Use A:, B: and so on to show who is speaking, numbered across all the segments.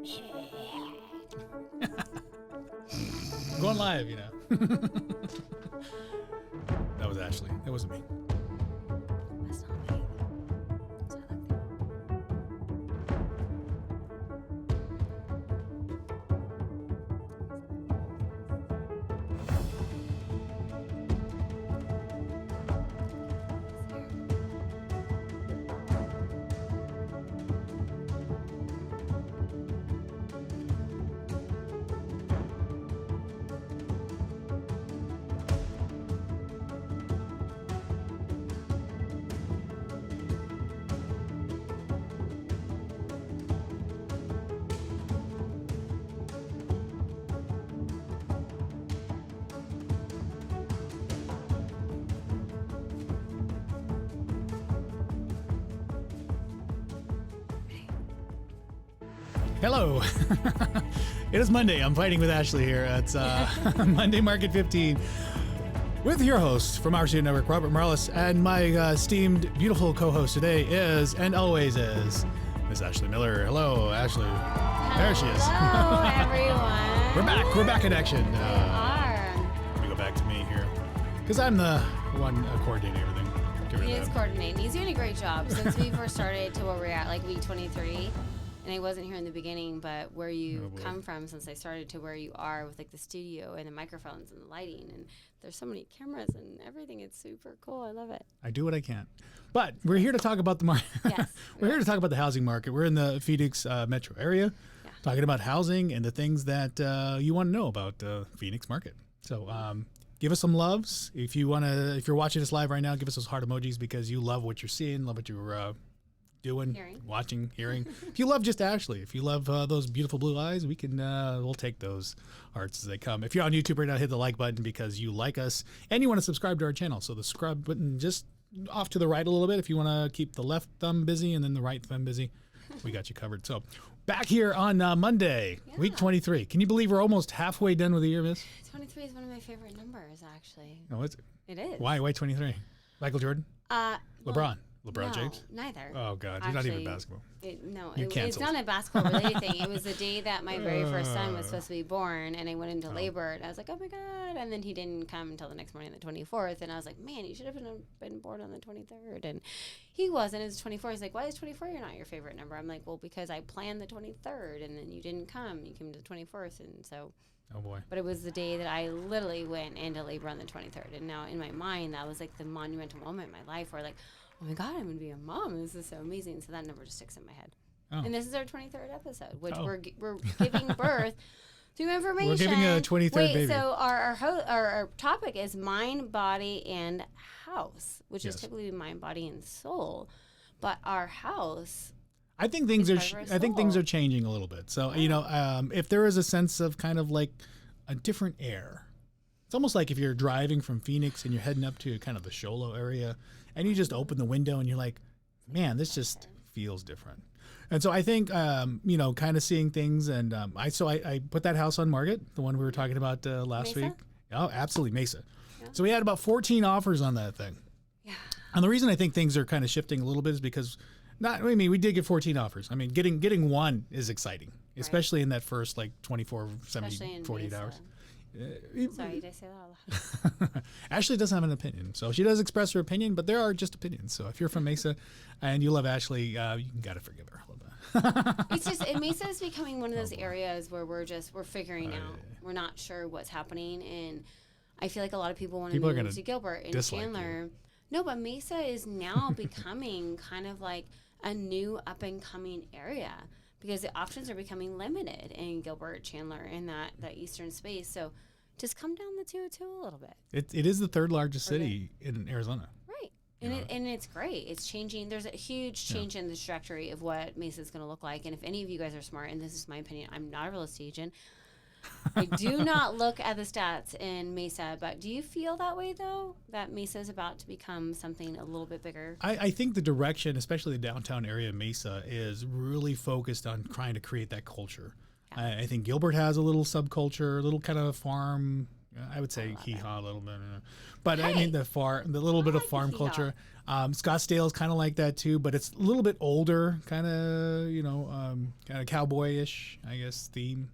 A: I'm going live, you know. That was Ashley. That wasn't me.
B: That's not me. So I like that.
A: Hello. It is Monday. I'm fighting with Ashley here. It's Monday Market 15 with your host from our student network, Robert Morales, and my esteemed, beautiful co-host today is, and always is, Miss Ashley Miller. Hello, Ashley. There she is.
B: Hello, everyone.
A: We're back. We're back in action.
B: We are.
A: Let me go back to me here because I'm the one coordinating everything. Get rid
B: He
A: of
B: is
A: that.
B: coordinating. He's doing a great job since we first started to where we're at, like week 23. And I wasn't here in the beginning, but where you come from since I started to where you are with like the studio and the microphones and the lighting, and there's so many cameras and everything. It's super cool. I love it.
A: I do what I can. But we're here to talk about the market.
B: Yes.
A: We're here to talk about the housing market. We're in the Phoenix metro area, talking about housing and the things that you want to know about the Phoenix market. So give us some loves. If you're watching us live right now, give us those heart emojis because you love what you're seeing, love what you're doing, watching, hearing. If you love just Ashley, if you love those beautiful blue eyes, we'll take those hearts as they come. If you're on YouTube right now, hit the like button because you like us and you want to subscribe to our channel. So the subscribe button just off to the right a little bit if you want to keep the left thumb busy and then the right thumb busy. We got you covered. So back here on Monday, week 23. Can you believe we're almost halfway done with the year, Miss?
B: 23 is one of my favorite numbers, actually.
A: Oh, is it?
B: It is.
A: Why 23? Michael Jordan? LeBron? LeBron
B: No,
A: James?
B: neither.
A: Oh, God. You're not even basketball.
B: It's not a basketball related thing. It was the day that my very first son was supposed to be born, and I went into labor, and I was like, oh, my God. And then he didn't come until the next morning, the 24th. And I was like, man, you should have been born on the 23rd. And he wasn't. It was 24th. He's like, why is 24 not your favorite number? I'm like, well, because I planned the 23rd, and then you didn't come. You came to the 24th, and so...
A: Oh, boy.
B: But it was the day that I literally went into labor on the 23rd. And now in my mind, that was like the monumental moment in my life where like, oh my God, I'm going to be a mom. This is so amazing. So that number just sticks in my head.
A: Oh.
B: And this is our 23rd episode, which we're giving birth through information.
A: We're giving a 23rd baby.
B: So our topic is mind, body, and house, which is typically mind, body, and soul. But our house...
A: I think things are changing a little bit. So, if there is a sense of kind of like a different air, it's almost like if you're driving from Phoenix and you're heading up to kind of the Sholo area and you just open the window and you're like, man, this just feels different. And so I think, kind of seeing things. And I put that house on market, the one we were talking about last
B: Mesa?
A: week. Oh, absolutely. Mesa. Yeah. So we had about 14 offers on that thing.
B: Yeah.
A: And the reason I think things are kind of shifting a little bit is because we did get 14 offers. I mean, getting one is exciting, especially in that first like 24, 70, 48 hours.
B: Sorry, did I say that out loud?
A: Ashley doesn't have an opinion, so she does express her opinion, but there are just opinions. So if you're from Mesa and you love Ashley, you gotta forgive her a little bit.
B: It's just Mesa is becoming one of those areas where we're figuring out. We're not sure what's happening, and I feel like a lot of people want to move to Gilbert and Chandler.
A: You.
B: No, but Mesa is now becoming kind of like a new up and coming area because the options are becoming limited in Gilbert, Chandler, and that eastern space. So just come down the 202 a little bit.
A: It is the third largest city in Arizona.
B: Right. And it's great. It's changing. There's a huge change in the trajectory of what Mesa is going to look like. And if any of you guys are smart, and this is my opinion, I'm not a real estate agent. I do not look at the stats in Mesa, but do you feel that way, though, that Mesa is about to become something a little bit bigger?
A: I think the direction, especially the downtown area of Mesa, is really focused on trying to create that culture. Yeah. I think Gilbert has a little subculture, a little kind of farm I would say hee haw a little bit, but I mean the little bit of farm culture. Scottsdale is kind of like that too, but it's a little bit older, kind of kind of cowboyish, I guess, theme.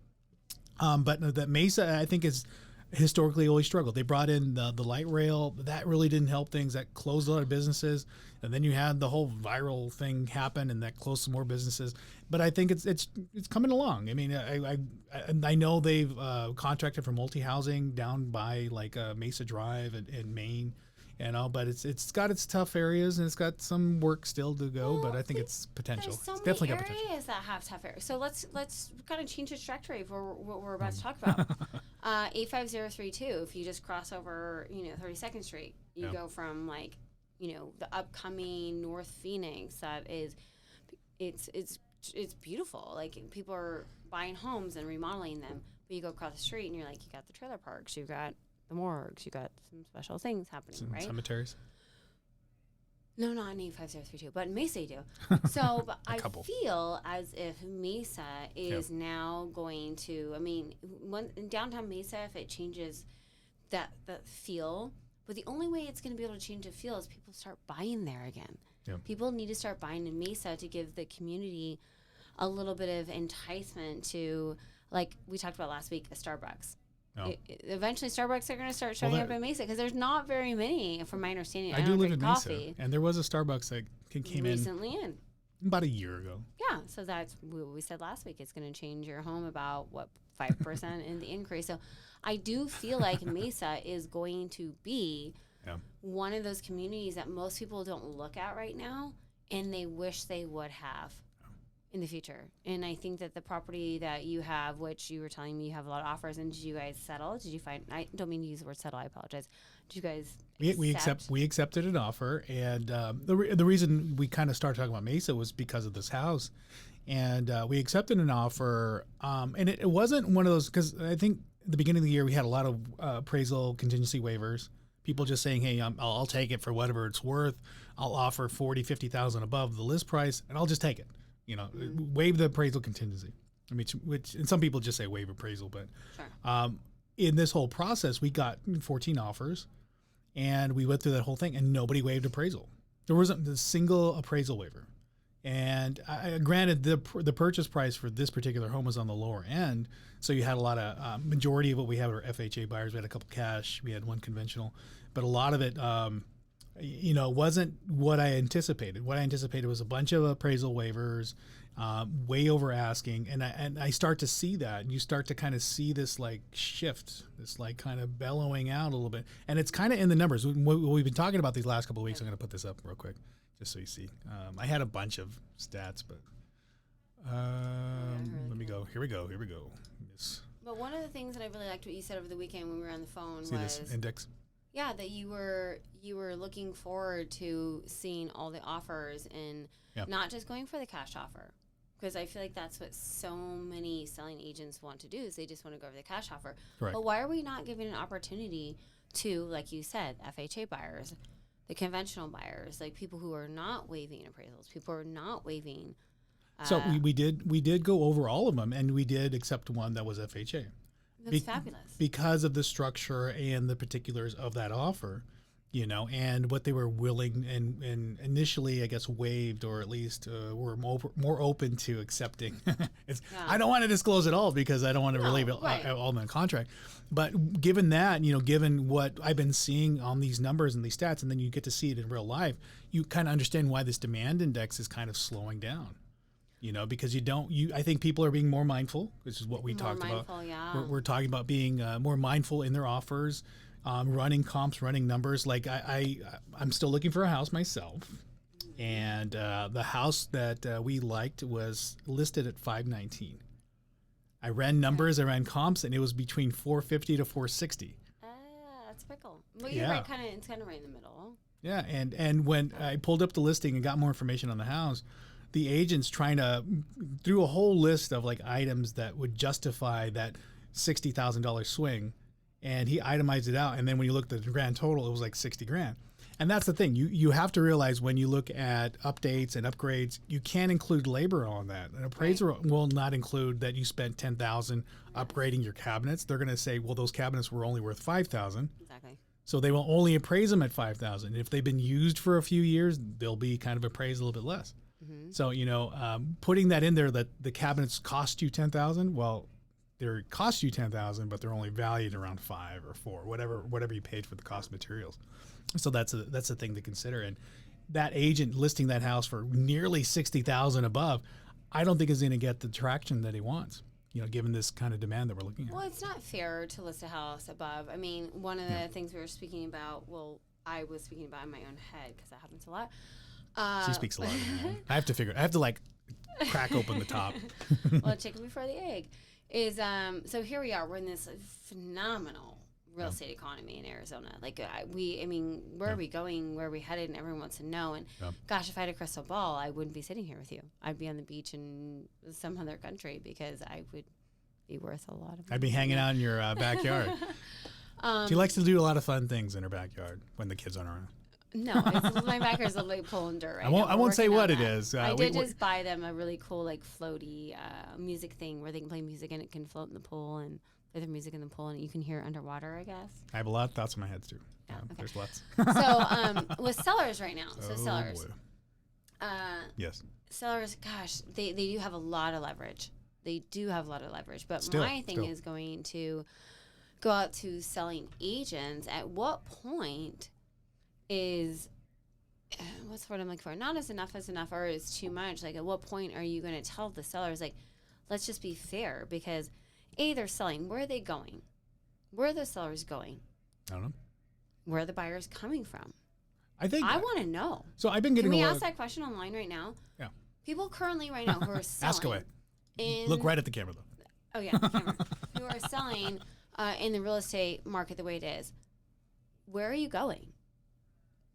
A: But that Mesa, I think, is historically always struggled. They brought in the light rail. That really didn't help things. That closed a lot of businesses. And then you had the whole viral thing happen, and that closed some more businesses. But I think it's coming along. I mean, I know they've contracted for multi-housing down by like Mesa Drive in Maine. But it's got its tough areas, and it's got some work still to go. But I think it's potential.
B: There's so
A: it's definitely
B: many
A: got potential.
B: areas that have tough areas. So let's kind of change the trajectory for what we're about to talk about. 85032. If you just cross over, 32nd Street, you go from like, the upcoming North Phoenix. That is, it's beautiful. Like people are buying homes and remodeling them. But you go across the street, and you're like, you got the trailer parks, you got the morgues, you got some special things happening, right?
A: Cemeteries?
B: No, not in 85032, but in Mesa you do. So but I feel as if Mesa is now going to, in downtown Mesa, if it changes that feel, but the only way it's going to be able to change the feel is people start buying there again. Yep. People need to start buying in Mesa to give the community a little bit of enticement to, like we talked about last week, a Starbucks. No. Eventually, Starbucks are going to start showing up in Mesa because there's not very many, from my understanding.
A: I do live in Mesa, and there was a Starbucks that came
B: recently
A: in about a year ago.
B: Yeah, so that's what we said last week. It's going to change your home about 5% in the increase. So I do feel like Mesa is going to be one of those communities that most people don't look at right now, and they wish they would have in the future. And I think that the property that you have, which you were telling me you have a lot of offers, and did you guys settle? Did you find, I don't mean to use the word settle, I apologize. Did you guys
A: we accepted an offer, and the reason we kind of started talking about Mesa was because of this house. And we accepted an offer, and it wasn't one of those, because I think at the beginning of the year we had a lot of appraisal contingency waivers. People just saying, hey, I'll take it for whatever it's worth. I'll offer $40,000-$50,000 above the list price, and I'll just take it. Waive the appraisal contingency. Which and some people just say waive appraisal, but sure. In this whole process, we got 14 offers, and we went through that whole thing, and nobody waived appraisal. There wasn't a single appraisal waiver. And granted, the purchase price for this particular home was on the lower end, so you had a lot of majority of what we have are FHA buyers. We had a couple cash, we had one conventional, but a lot of it. Wasn't what I anticipated. What I anticipated was a bunch of appraisal waivers, way over asking, and I start to see that, and you start to kind of see this like shift, this like kind of bellowing out a little bit, and it's kind of in the numbers. What we've been talking about these last couple of weeks. I'm going to put this up real quick, just so you see. I had a bunch of stats, but let me go. Here we go. Yes.
B: But one of the things that I really liked what you said over the weekend when we were on the phone
A: see was this index.
B: Yeah, that you were looking forward to seeing all the offers and not just going for the cash offer, because I feel like that's what so many selling agents want to do, is they just want to go for the cash offer. Correct. But why are we not giving an opportunity to, like you said, FHA buyers, the conventional buyers, like people who are not waiving appraisals, people who are not waiving.
A: So we did go over all of them, and we did accept one that was FHA.
B: That's fabulous.
A: Because of the structure and the particulars of that offer, and what they were willing and initially, I guess, waived, or at least were more open to accepting. I don't want to disclose it all because I don't want to relate it all in the contract. But given that, given what I've been seeing on these numbers and these stats, and then you get to see it in real life, you kind of understand why this demand index is kind of slowing down. Because I think people are being more mindful, which is what we talked about.
B: Yeah.
A: We're talking about being more mindful in their offers, running comps, running numbers. Like I'm still looking for a house myself. And the house that we liked was listed at $519. I ran numbers, I ran comps, and it was between $450 to $460.
B: That's pickle. Well, you're right, it's kind of right in the middle.
A: Yeah, and when I pulled up the listing and got more information on the house, the agent's trying to through a whole list of like items that would justify that $60,000 swing, and he itemized it out. And then when you look at the grand total, it was like $60,000. And that's the thing. You have to realize when you look at updates and upgrades, you can't include labor on that. An appraiser will not include that you spent $10,000 upgrading your cabinets. They're going to say, well, those cabinets were only worth $5,000.
B: Exactly.
A: So they will only appraise them at $5,000. If they've been used for a few years, they'll be kind of appraised a little bit less. Mm-hmm. So, putting that in there that the cabinets cost you $10,000, well, they cost you $10,000, but they're only valued around $5 or $4, whatever you paid for the cost of materials. So that's a thing to consider. And that agent listing that house for nearly $60,000 above, I don't think is going to get the traction that he wants. Given this kind of demand that we're looking at.
B: Well, it's not fair to list a house above. I mean, one of the things we were speaking about, I was speaking about in my own head because that happens a lot.
A: She speaks a lot. I have to like crack open the top.
B: Well, chicken before the egg is so here we are. We're in this phenomenal real estate economy in Arizona. Like where are we going? Where are we headed? And everyone wants to know. And gosh, if I had a crystal ball, I wouldn't be sitting here with you. I'd be on the beach in some other country because I would be worth a lot of money.
A: I'd be hanging out in your backyard. She likes to do a lot of fun things in her backyard when the kids aren't around.
B: No, my backyard's literally pulling dirt right
A: now. I won't say what it is.
B: I did just buy them a really cool like floaty music thing where they can play music and it can float in the pool and play their music in the pool and you can hear it underwater, I guess.
A: I have a lot of thoughts in my head too.
B: Yeah, okay.
A: There's lots.
B: So with sellers right now, sellers.
A: Boy. Yes.
B: Sellers, gosh, they do have a lot of leverage. They do have a lot of leverage. But my thing is going to go out to selling agents. At what point is what's the word I'm looking for? Not as enough or is too much. Like, at what point are you going to tell the sellers, like, let's just be fair? Because they're selling. Where are they going? Where are the sellers going?
A: I don't know.
B: Where are the buyers coming from?
A: I
B: want to know.
A: So I've been getting.
B: Can we ask that question online right now?
A: Yeah.
B: People currently right now who are selling.
A: Ask away. Look right at the camera though.
B: Oh yeah, the camera. Who are selling in the real estate market the way it is? Where are you going?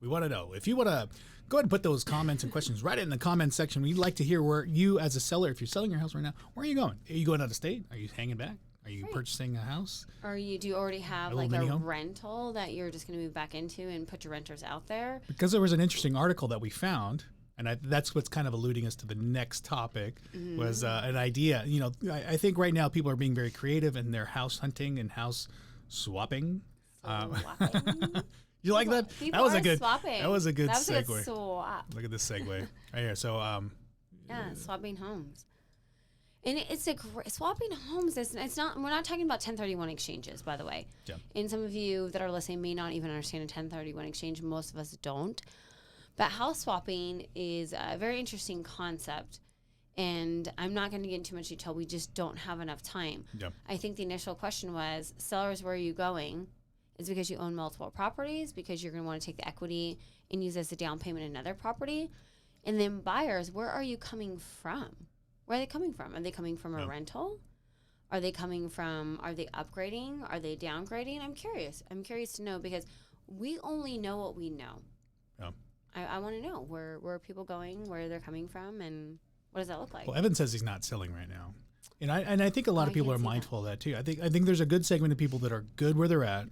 A: We want to know. If you want to go ahead and put those comments and questions right in the comments section. We'd like to hear where you, as a seller, if you're selling your house right now, where are you going? Are you going out of state? Are you hanging back? Are you purchasing a house?
B: Or do you already have like a rental that you're just going to move back into and put your renters out there? Because
A: there was an interesting article that we found, and that's what's kind of alluding us to the next topic, was an idea. You know, I think right now people are being very creative in their house hunting and house swapping. You like that?
B: That was a good
A: swapping. That was a good segue.
B: A good swap.
A: Look at this segue right here. So
B: swapping homes. And it's swapping homes. It's not. We're not talking about 1031 exchanges, by the way. Yeah. And some of you that are listening may not even understand a 1031 exchange. Most of us don't. But house swapping is a very interesting concept. And I'm not going to get into too much detail. We just don't have enough time. Yeah. I think the initial question was, sellers, where are you going? Is because you own multiple properties, because you're going to want to take the equity and use as a down payment another property. And then buyers, where are you coming from? Where are they coming from? Are they coming from a rental? Are they upgrading? Are they downgrading? I'm curious. I'm curious to know, because we only know what we know. Yeah. I want to know where are people going, where they're coming from, and what does that look like?
A: Well, Evan says he's not selling right now. And I think a lot of people are mindful of that too. I think there's a good segment of people that are good where they're at.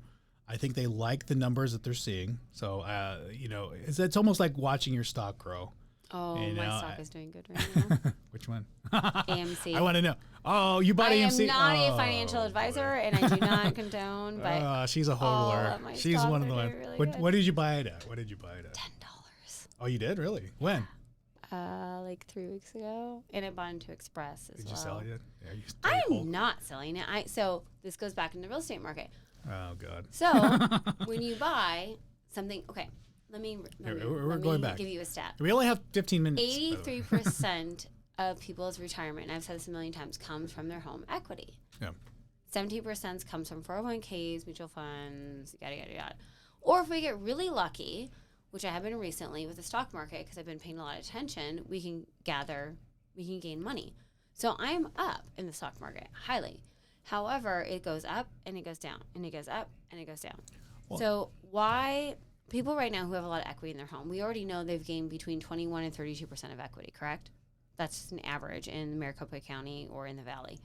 A: I think they like the numbers that they're seeing. So, it's almost like watching your stock grow.
B: Oh, my stock is doing good right now.
A: Which one?
B: AMC.
A: I want to know. Oh, you bought AMC?
B: I am not a financial advisor, and I do not condone. But
A: she's a hodler. She's one of the ones.
B: Really
A: what did you buy it at? What did you buy it at?
B: $10.
A: Oh, you did? Really? When?
B: Like 3 weeks ago, and I bought into Express as well.
A: Did you sell it yet?
B: I'm not selling it. So this goes back in the real estate market.
A: Oh God.
B: So when you buy something, okay, let me give you a stat.
A: We only have 15 minutes.
B: 83% of people's retirement, and I've said this a million times, comes from their home equity. Yeah. 70% comes from 401ks, mutual funds, yada, yada, yada. Or if we get really lucky, which I have been recently with the stock market, because I've been paying a lot of attention, we can gain money. So I'm up in the stock market, highly. However, it goes up and it goes down, and it goes up and it goes down. Well, so why people right now who have a lot of equity in their home, we already know they've gained between 21 and 32% of equity, correct? That's just an average in Maricopa County or in the Valley.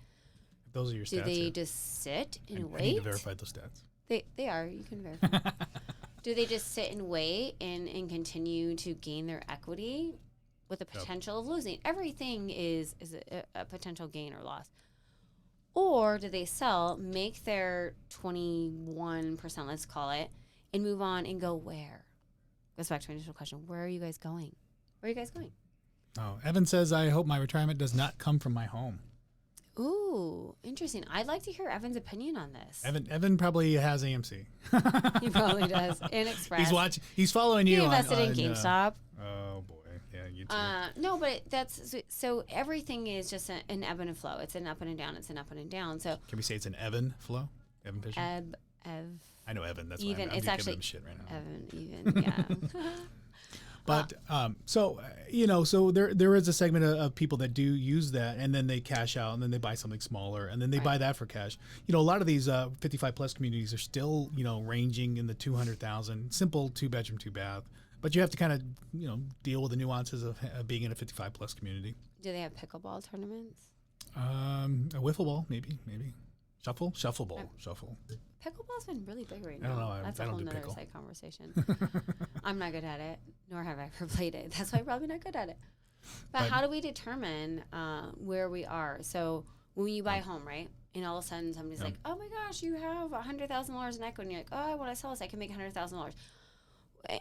A: Those are your stats.
B: Do they just sit and wait?
A: I need to verify those stats.
B: They are. You can verify. Do they just sit and wait and continue to gain their equity with the potential of losing? Everything is a potential gain or loss. Or do they sell, make their 21%, let's call it, and move on and go where? Goes back to my initial question. Where are you guys going? Where are you guys going?
A: Oh, Evan says, I hope my retirement does not come from my home.
B: Ooh, interesting. I'd like to hear Evan's opinion on this.
A: Evan probably has AMC.
B: He probably does. And Express.
A: He's following you.
B: He invested in GameStop.
A: Oh boy, yeah, you too.
B: No, but that's so everything is just an ebb and a flow. It's an up and a down. It's an up and a down. So
A: can we say it's an Evan flow? Evan Fisher.
B: Ev.
A: I know Evan. That's
B: even.
A: why I'm
B: it's actually
A: giving him shit right now.
B: Evan. Even. Yeah.
A: But so there is a segment of people that do use that, and then they cash out, and then they buy something smaller, and then they buy that for cash. A lot of these 55 plus communities are still ranging in the 200,000, simple 2-bedroom, 2-bath. But you have to kind of deal with the nuances of being in a 55 plus community.
B: Do they have pickleball tournaments?
A: A wiffle ball, maybe. Shuffle.
B: Pickleball's been really big right now.
A: I don't know.
B: That's
A: I
B: a
A: don't
B: whole
A: do
B: nother
A: pickle.
B: side conversation. I'm not good at it, nor have I ever played it. That's why I'm probably not good at it. But how do we determine where we are? So when you buy a home, right? And all of a sudden somebody's like, oh my gosh, you have $100,000 in equity. And you're like, oh, when I sell this, I can make $100,000.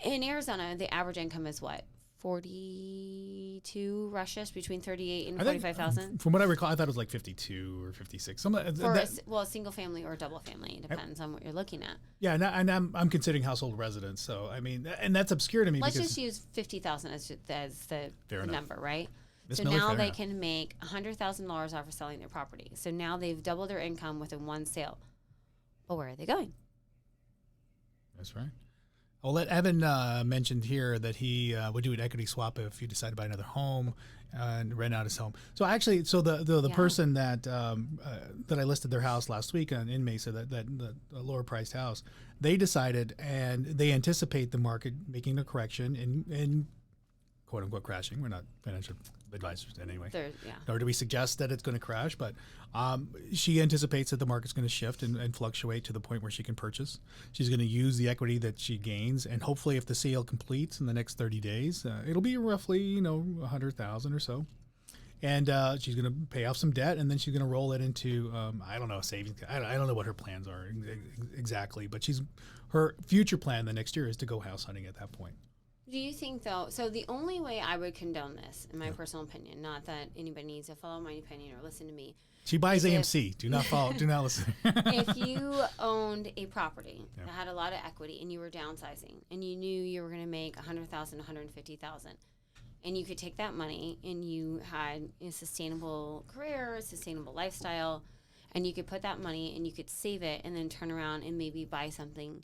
B: In Arizona, the average income is what? 42 rushes between 38 and 45,000.
A: From what I recall, I thought it was like 52 or 56. For
B: a single family or double family, it depends on what you're looking at.
A: Yeah, and I'm considering household residence, so I mean, and that's obscure to me.
B: Let's just use 50,000 as the number, right?
A: Miss
B: so
A: Miller,
B: now they
A: enough.
B: can make $100,000 off of selling their property. So now they've doubled their income within one sale. But where are they going?
A: That's right. I'll let Evan mentioned here that he would do an equity swap if you decide to buy another home and rent out his home. So actually, the person that I listed their house last week in Mesa, that lower priced house, they decided and they anticipate the market making a correction and quote unquote crashing. We're not financial advisors anyway. Nor do we suggest that it's going to crash, but she anticipates that the market's going to shift and fluctuate to the point where she can purchase. She's going to use the equity that she gains, and hopefully if the sale completes in the next 30 days, it'll be roughly, 100,000 or so. And she's going to pay off some debt, and then she's going to roll it into, I don't know, savings. I don't know what her plans are exactly, but her future plan the next year is to go house hunting at that point.
B: Do you think, though, so the only way I would condone this, in my personal opinion, not that anybody needs to follow my opinion or listen to me.
A: She buys AMC. Do not follow. Do not listen.
B: If you owned a property that had a lot of equity and you were downsizing and you knew you were going to make $100,000, $150,000, and you could take that money and you had a sustainable career, a sustainable lifestyle, and you could put that money and you could save it and then turn around and maybe buy something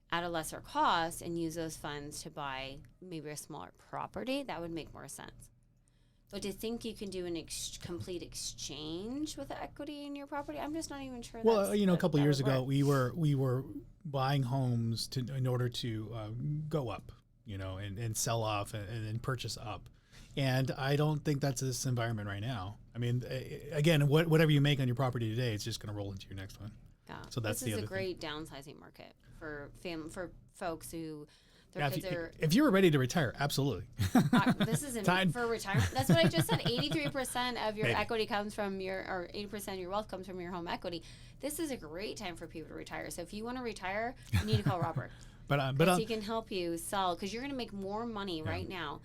B: at a lesser cost and use those funds to buy maybe a smaller property, that would make more sense. But to think you can do an complete exchange with the equity in your property, I'm just not even sure.
A: Well, a couple of years ago, we were buying homes in order to go up, and sell off and purchase up. And I don't think that's this environment right now. I mean, again, whatever you make on your property today, it's just going to roll into your next one.
B: Yeah.
A: So that's
B: this is a great downsizing market for folks who their kids are.
A: If you were ready to retire, absolutely.
B: This isn't for retirement. That's what I just said. 83% of your equity comes from or 80% of your wealth comes from your home equity. This is a great time for people to retire. So if you want to retire, you need to call Robert. But he can help you sell because you're going to make more money right now.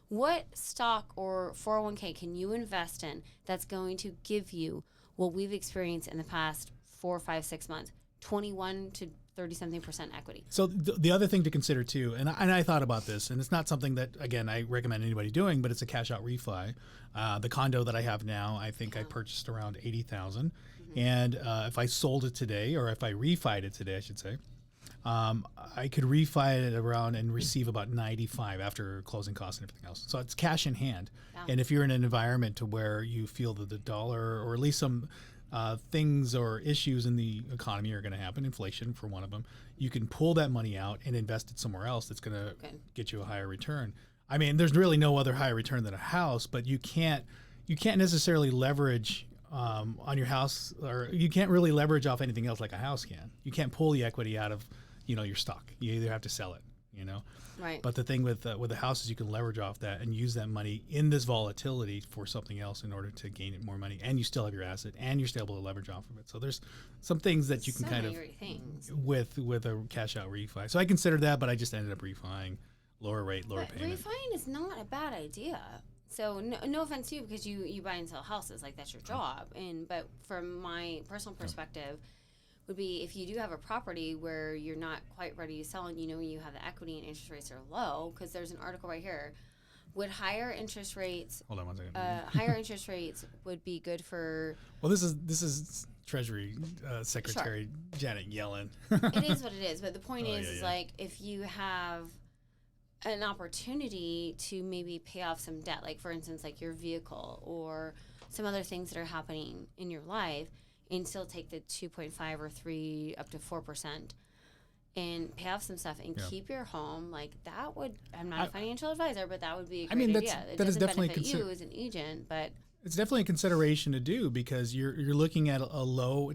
B: What stock or 401k can you invest in that's going to give you what we've experienced in the past 4, 5, 6 months, 21 to 30-something% equity?
A: So the other thing to consider too, and I thought about this, and it's not something that, again, I recommend anybody doing, but it's a cash out refi. The condo that I have now, I think I purchased around $80,000. And if I sold it today, or if I refied it today, I should say, I could refi it around and receive about 95 after closing costs and everything else. So it's cash in hand. Yeah. And if you're in an environment to where you feel that the dollar, or at least some things or issues in the economy are going to happen, inflation for one of them, you can pull that money out and invest it somewhere else that's going to get you a higher return. I mean, there's really no other higher return than a house, but you can't necessarily leverage on your house, or you can't really leverage off anything else like a house can. You can't pull the equity out of you're stuck. You either have to sell it,
B: Right.
A: But the thing with the house is you can leverage off that and use that money in this volatility for something else in order to gain it more money, and you still have your asset, and you're still able to leverage off of it. So there's some things that you can kind of with a cash out refi. So I considered that, but I just ended up refining, lower rate, lower payment.
B: Refining is not a bad idea. So no offense to you, because you buy and sell houses, like that's your job. But from my personal perspective, would be if you do have a property where you're not quite ready to sell and you have the equity and interest rates are low, because there's an article right here. Would higher interest rates?
A: Hold on one second.
B: Higher interest rates would be good for.
A: Well, this is Treasury Secretary Janet Yellen.
B: It is what it is, but the point is like if you have an opportunity to maybe pay off some debt, like for instance, like your vehicle or some other things that are happening in your life, and still take the 2.5 or 3 up to 4% and pay off some stuff and keep your home, like that would, I'm not a financial advisor, but that would be a great idea. It doesn't benefit you as an agent, but
A: it's definitely a consideration to do, because you're looking at a low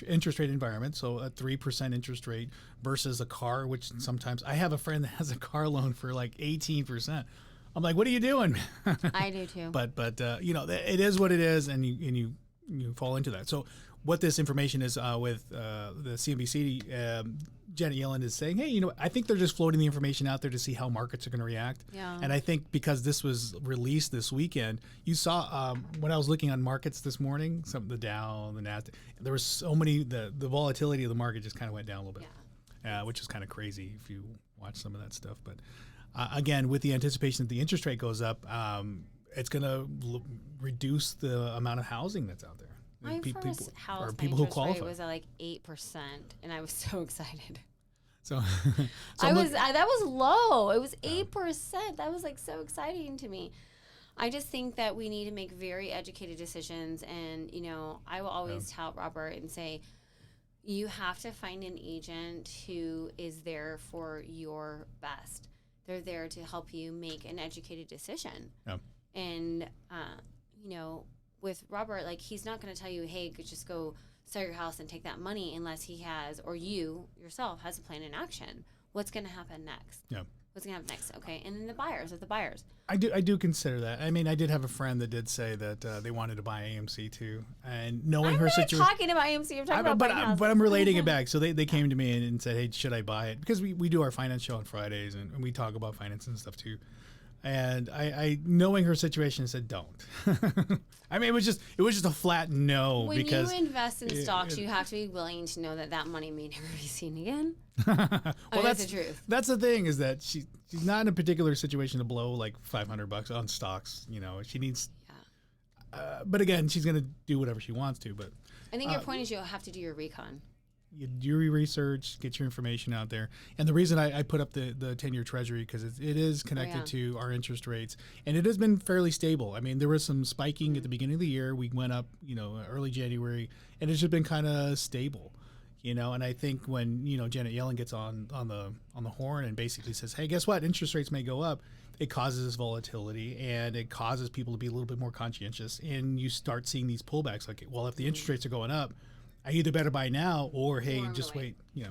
A: interest rate environment, so a 3% interest rate versus a car, which sometimes I have a friend that has a car loan for like 18%. I'm like, what are you doing?
B: I do too.
A: But it is what it is, and you fall into that. So what this information is with the CNBC, Janet Yellen is saying, hey, I think they're just floating the information out there to see how markets are going to react.
B: Yeah.
A: And I think because this was released this weekend, you saw when I was looking on markets this morning, the Dow, the Nasdaq, there was so many, the volatility of the market just kind of went down a little bit, which is kind of crazy if you watch some of that stuff. But again, with the anticipation that the interest rate goes up, it's going to reduce the amount of housing that's out there.
B: My first house interest rate was at like 8%, and I was so excited.
A: So
B: that was low. It was 8%. That was like so exciting to me. I just think that we need to make very educated decisions, and I will always tell Robert and say, you have to find an agent who is there for your best. They're there to help you make an educated decision. Yeah. And with Robert, like, he's not going to tell you, hey, just go sell your house and take that money, unless he has, or you yourself has a plan in action. What's going to happen next? Yeah. What's going to happen next? Okay. And then the buyers. I
A: do consider that. I mean, I did have a friend that did say that they wanted to buy AMC too, and knowing her situation.
B: I'm not talking about AMC. I'm talking about
A: but I'm relating it back. So they came to me and said, hey, should I buy it? Because we do our finance show on Fridays, and we talk about finance and stuff too. And I knowing her situation, said don't. I mean, it was just a flat no.
B: When you invest in stocks, you have to be willing to know that money may never be seen again.
A: Well, that's the truth. That's the thing, is that she's not in a particular situation to blow like $500 on stocks. She needs. But again, she's gonna do whatever she wants to. But
B: I think your point is you have to do your recon.
A: You do your research, get your information out there. And the reason I put up the 10-year Treasury, because it is connected to our interest rates, and it has been fairly stable. I mean, there was some spiking at the beginning of the year. We went up, early January, and it's just been kind of stable. And I think when Janet Yellen gets on the horn and basically says, hey, guess what? Interest rates may go up. It causes this volatility, and it causes people to be a little bit more conscientious. And you start seeing these pullbacks. Like, well, if the interest rates are going up, I either better buy now, or hey, just wait.
B: Yeah.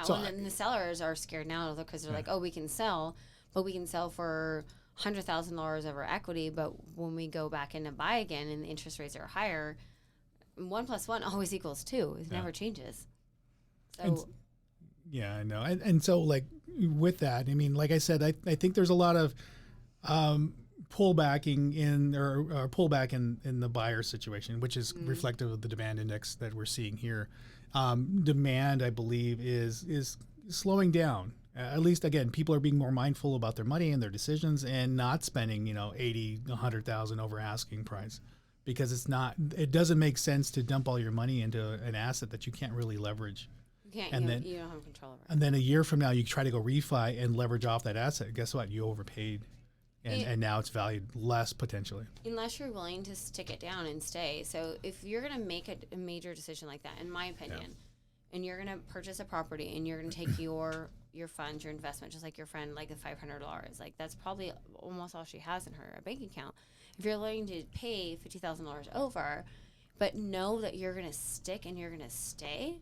B: So and the sellers are scared now because they're like, oh, we can sell, but we can sell for $100,000 of our equity. But when we go back in to buy again, and the interest rates are higher, 1 + 1 always equals 2. It never changes. So.
A: I know. And so, like, with that, I mean, like I said, I think there's a lot of pullback in the buyer situation, which is reflective of the demand index that we're seeing here. Demand, I believe, is slowing down. At least, again, people are being more mindful about their money and their decisions, and not spending, $80,000, $100,000 over asking price, because it doesn't make sense to dump all your money into an asset that you can't really leverage.
B: You can't. You don't have control over it.
A: And then a year from now, you try to go refi and leverage off that asset. Guess what? You overpaid. And now it's valued less potentially. Unless
B: you're willing to stick it down and stay. So if you're going to make a major decision like that, in my opinion, and you're going to purchase a property and you're going to take your funds, your investment, just like your friend, like the $500, like that's probably almost all she has in her bank account. If you're willing to pay $50,000 over, but know that you're going to stick and you're going to stay,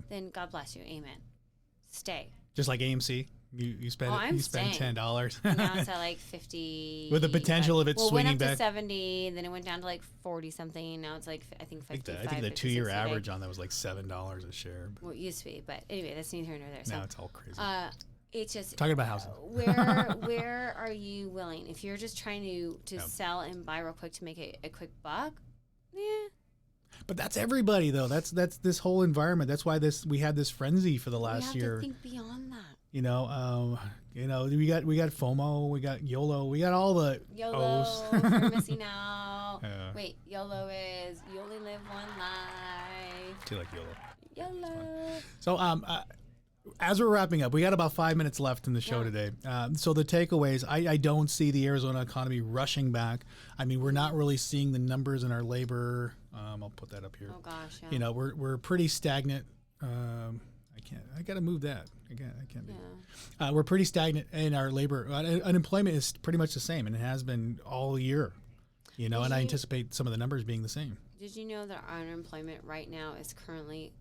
B: then God bless you. Amen. stay.
A: Just like AMC. You spend $10.
B: Now it's at like 50.
A: With the potential of it swinging
B: went up
A: back
B: to 70, then it went down to like 40 something. Now it's like I think 55.
A: I think the 2-year average on that was like $7 a share.
B: Well, it used to be, but anyway, that's neither here nor there.
A: Now
B: So
A: it's all crazy.
B: it's just
A: talking about housing.
B: where are you willing? If you're just trying to sell and buy real quick to make a quick buck, yeah.
A: But that's everybody though. That's this whole environment. That's why we had this frenzy for the last year.
B: We have to think beyond that.
A: We got FOMO, we got YOLO, we got all the
B: YOLO
A: O's.
B: for missing out. Wait, YOLO is you only live one life.
A: Do you like YOLO?
B: YOLO.
A: So as we're wrapping up, we got about 5 minutes left in the show today. So the takeaways, I don't see the Arizona economy rushing back. I mean, we're not really seeing the numbers in our labor. I'll put that up here.
B: Oh gosh, yeah.
A: We're pretty stagnant. I got to move that. I can't.
B: Yeah.
A: We're pretty stagnant in our labor. Unemployment is pretty much the same, and it has been all year. And I anticipate some of the numbers being the same.
B: Did you know that our unemployment right now is currently,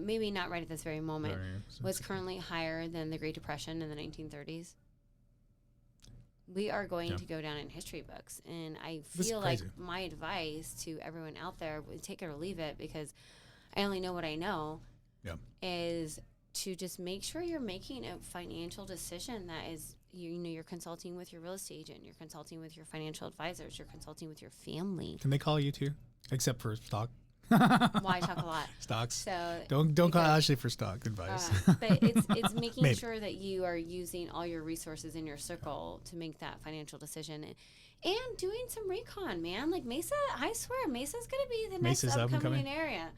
B: maybe not right at this very moment, was currently higher than the Great Depression in the 1930s? We are going to go down in history books, and I feel like my advice to everyone out there, take it or leave it, because I only know what I know, is to just make sure you're making a financial decision that is, you're consulting with your real estate agent, you're consulting with your financial advisors, you're consulting with your family.
A: Can they call you too, except for stock?
B: Well, I talk a lot.
A: Stocks.
B: So
A: don't call Ashley for stock advice.
B: But it's making sure that you are using all your resources in your circle to make that financial decision, and doing some recon, man. Like Mesa, I swear, Mesa's going to be the next upcoming area.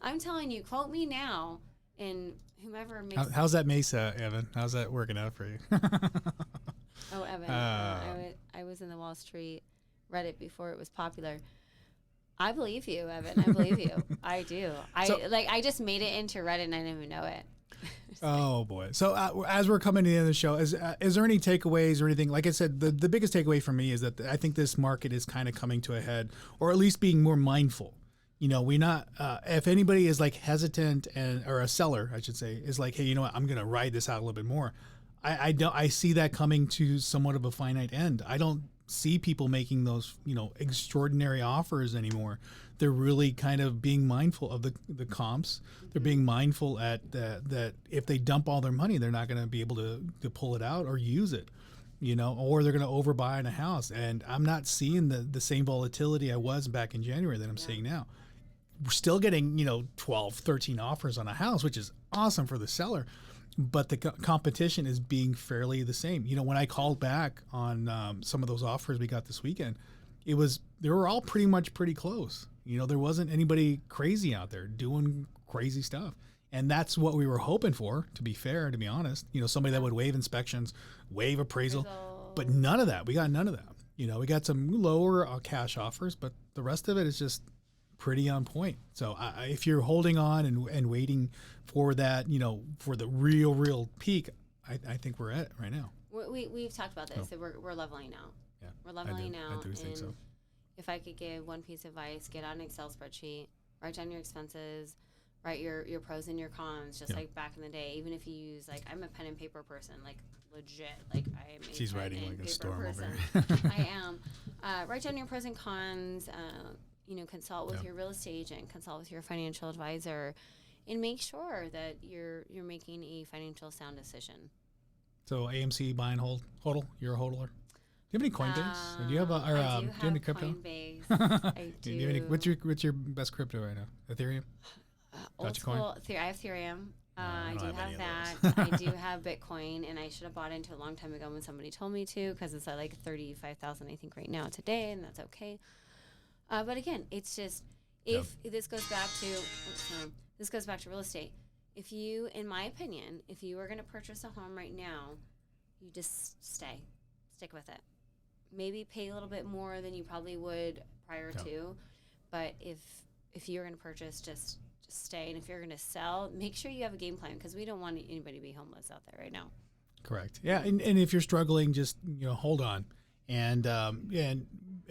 B: I'm telling you, quote me now, and whomever makes.
A: How's that Mesa, Evan? How's that working out for you?
B: Oh, Evan, I was in the Wall Street Reddit before it was popular. I believe you, Evan. I believe you. I do. I just made it into Reddit and I didn't even know it.
A: Oh boy. So as we're coming to the end of the show, is there any takeaways or anything? Like I said, the biggest takeaway for me is that I think this market is kind of coming to a head, or at least being more mindful. We not, if anybody is like hesitant or a seller, I should say, is like, hey, you know what, I'm going to ride this out a little bit more. I see that coming to somewhat of a finite end. I don't see people making those, extraordinary offers anymore. They're really kind of being mindful of the comps. They're being mindful that if they dump all their money, they're not going to be able to pull it out or use it, or they're going to overbuy in a house. And I'm not seeing the same volatility I was back in January that I'm seeing now. We're still getting, 12, 13 offers on a house, which is awesome for the seller. But the competition is being fairly the same. When I called back on some of those offers we got this weekend, they were all pretty close. There wasn't anybody crazy out there doing crazy stuff. And that's what we were hoping for, to be fair, to be honest. Somebody that would waive inspections, waive appraisal, but none of that. We got none of that. We got some lower cash offers, but the rest of it is just pretty on point. So if you're holding on and waiting for that, for the real peak, I think we're at it right now.
B: We've talked about this. So we're leveling out.
A: Yeah,
B: we're leveling out.
A: I do think so.
B: If I could give one piece of advice, get out an Excel spreadsheet, write down your expenses, write your pros and your cons, just like back in the day. Even if you use, like, I'm a pen and paper person, like legit. Like I am.
A: She's writing like a storm
B: person.
A: over here.
B: I am. Write down your pros and cons. Consult with your real estate agent, consult with your financial advisor, and make sure that you're making a financial sound decision. So
A: AMC buy and hold, hodl. You're a hodler. Do you have any Coinbase? Do you have do you have any crypto?
B: Coinbase. I do.
A: Do you have any, what's your best crypto right now? Ethereum?
B: Old school. I have Ethereum. I do have that. I do have Bitcoin, and I should have bought into it a long time ago when somebody told me to, because it's at like 35,000 I think right now today, and that's okay. But again, it's just this goes back to real estate. If you, in my opinion, if you are going to purchase a home right now, you just stick with it. Maybe pay a little bit more than you probably would prior to, but if you're going to purchase, just stay. And if you're going to sell, make sure you have a game plan, because we don't want anybody to be homeless out there right now.
A: Correct. Yeah, and if you're struggling, just hold on, and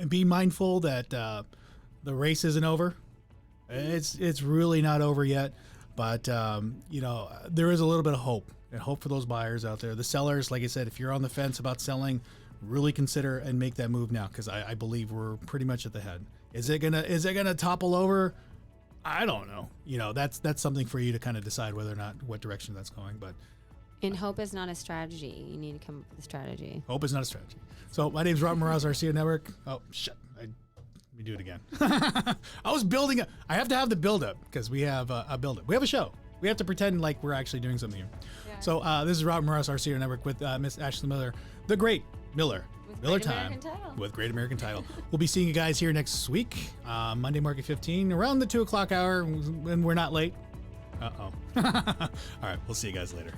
A: be mindful that the race isn't over. It's really not over yet. But, there is a little bit of hope and hope for those buyers out there. The sellers, like I said, if you're on the fence about selling, really consider and make that move now, because I believe we're pretty much at the head. Is it gonna topple over? I don't know. That's something for you to kind of decide whether or not what direction that's going. But
B: hope is not a strategy. You need to come up with a strategy.
A: Hope is not a strategy. So my name's Robert Morales, RCA Network. Oh shit! Let me do it again. I was building up. I have to have the build up because we have a build up. We have a show. We have to pretend like we're actually doing something here. Yeah. So this is Robert Morales, RCA Network, with Miss Ashley Miller, the great Miller. Miller Time with Great American Title. We'll be seeing you guys here next week, Monday, Market 15, around the 2 o'clock hour, when we're not late. Uh-oh. All right, we'll see you guys later.